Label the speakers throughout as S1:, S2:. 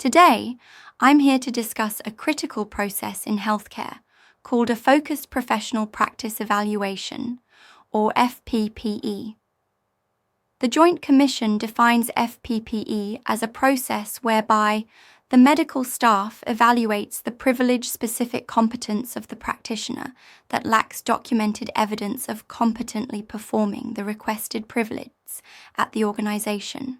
S1: Today, I'm here to discuss a critical process in healthcare called a Focused Professional Practice Evaluation, or FPPE. The Joint Commission defines FPPE as a process whereby the medical staff evaluates the privilege-specific competence of the practitioner that lacks documented evidence of competently performing the requested privilege at the organization.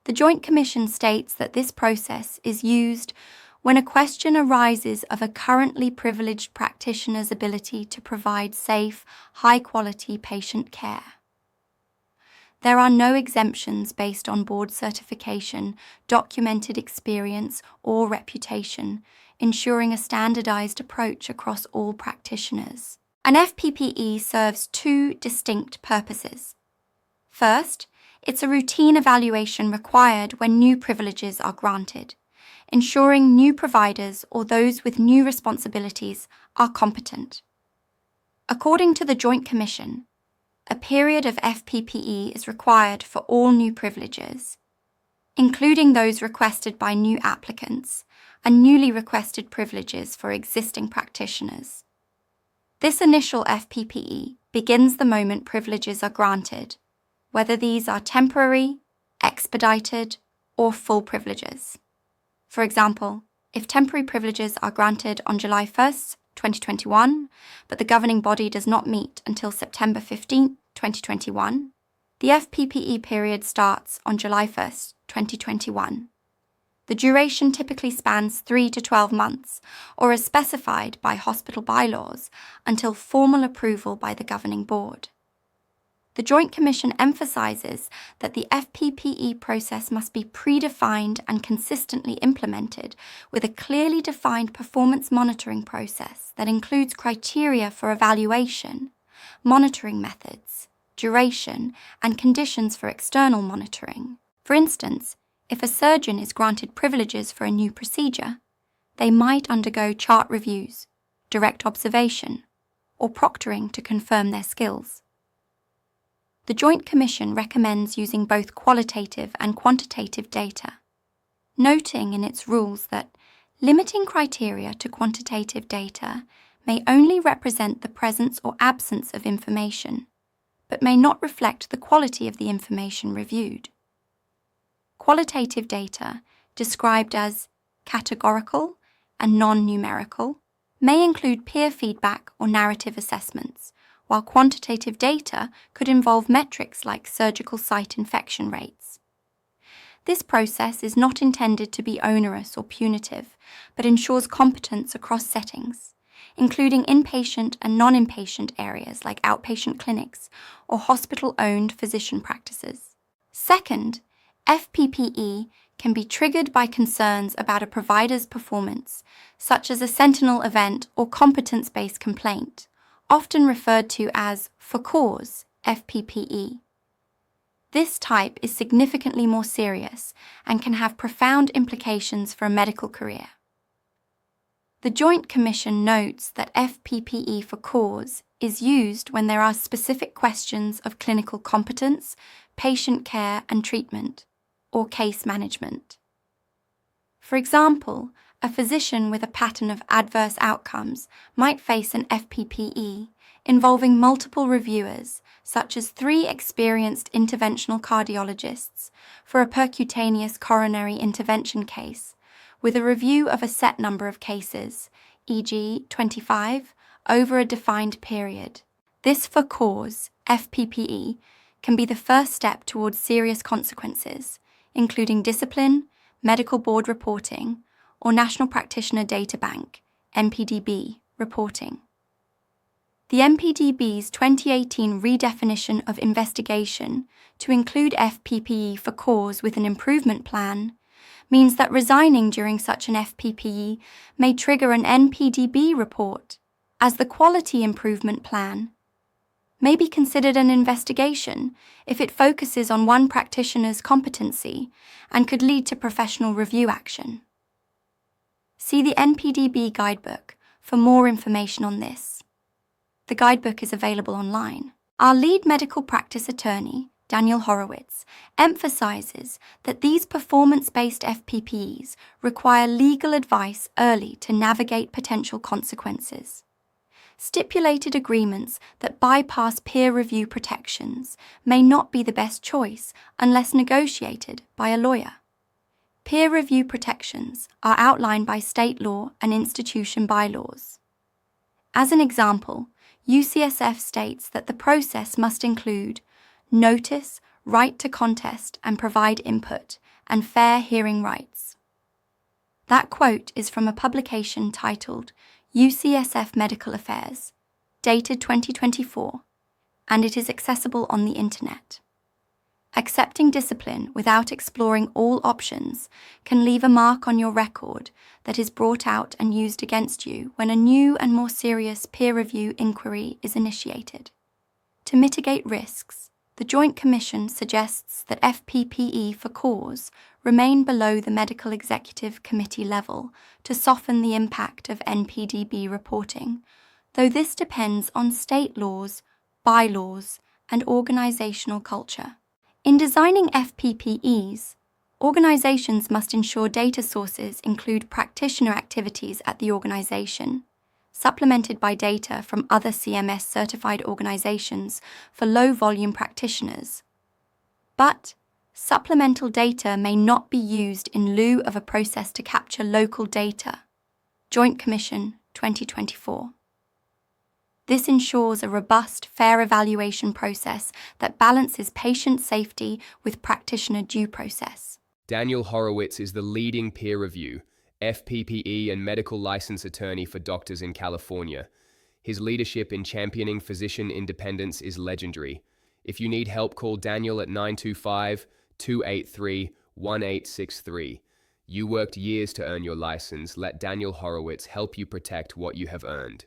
S1: The Joint Commission states that this process is used when a question arises of a currently privileged practitioner's ability to provide safe, high-quality patient care. There are no exemptions based on board certification, documented experience, or reputation, ensuring a standardized approach across all practitioners. An FPPE serves two distinct purposes. First, it's a routine evaluation required when new privileges are granted, ensuring new providers or those with new responsibilities are competent. According to the Joint Commission, a period of FPPE is required for all new privileges, including those requested by new applicants and newly requested privileges for existing practitioners. This initial FPPE begins the moment privileges are granted, whether these are temporary, expedited, or full privileges. For example, if temporary privileges are granted on July 1st, 2021, but the governing body does not meet until September 15, 2021, the FPPE period starts on July 1st, 2021. The duration typically spans 3 to 12 months, or is specified by hospital bylaws until formal approval by the governing board. The Joint Commission emphasizes that the FPPE process must be predefined and consistently implemented with a clearly defined performance monitoring process that includes criteria for evaluation, monitoring methods, duration, and conditions for external monitoring. For instance, if a surgeon is granted privileges for a new procedure, they might undergo chart reviews, direct observation, or proctoring to confirm their skills. The Joint Commission recommends using both qualitative and quantitative data, noting in its rules that limiting criteria to quantitative data may only represent the presence or absence of information, but may not reflect the quality of the information reviewed. Qualitative data, described as categorical and non-numerical, may include peer feedback or narrative assessments, while quantitative data could involve metrics like surgical site infection rates. This process is not intended to be onerous or punitive, but ensures competence across settings, including inpatient and non-inpatient areas like outpatient clinics or hospital-owned physician practices. Second, FPPE can be triggered by concerns about a provider's performance, such as a sentinel event or competence-based complaint, often referred to as for cause FPPE. This type is significantly more serious and can have profound implications for a medical career. The Joint Commission notes that FPPE for cause is used when there are specific questions of clinical competence, patient care and treatment, or case management. For example, a physician with a pattern of adverse outcomes might face an FPPE involving multiple reviewers, such as 3 experienced interventional cardiologists for a percutaneous coronary intervention case, with a review of a set number of cases, e.g. 25, over a defined period. This for cause, FPPE, can be the first step towards serious consequences, including discipline, medical board reporting, or National Practitioner Data Bank, NPDB, reporting. The NPDB's 2018 redefinition of investigation to include FPPE for cause with an improvement plan means that resigning during such an FPPE may trigger an NPDB report, as the quality improvement plan may be considered an investigation if it focuses on one practitioner's competency and could lead to professional review action. See the NPDB guidebook for more information on this. The guidebook is available online. Our lead medical practice attorney, Daniel Horowitz, emphasizes that these performance-based FPPEs require legal advice early to navigate potential consequences. Stipulated agreements that bypass peer review protections may not be the best choice unless negotiated by a lawyer. Peer review protections are outlined by state law and institution bylaws. As an example, UCSF states that the process must include notice, right to contest and provide input, and fair hearing rights. That quote is from a publication titled UCSF Medical Affairs, dated 2024, and it is accessible on the internet. Accepting discipline without exploring all options can leave a mark on your record that is brought out and used against you when a new and more serious peer review inquiry is initiated. To mitigate risks, the Joint Commission suggests that FPPE for cause remain below the Medical Executive Committee level to soften the impact of NPDB reporting, though this depends on state laws, bylaws, and organizational culture. In designing FPPEs, organizations must ensure data sources include practitioner activities at the organization, supplemented by data from other CMS-certified organizations for low-volume practitioners. But supplemental data may not be used in lieu of a process to capture local data. Joint Commission, 2024. This ensures a robust, fair evaluation process that balances patient safety with practitioner due process.
S2: Daniel Horowitz is the leading peer review, FPPE and medical license attorney for doctors in California. His leadership in championing physician independence is legendary. If you need help, call Daniel at 925-283-1863. You worked years to earn your license. Let Daniel Horowitz help you protect what you have earned.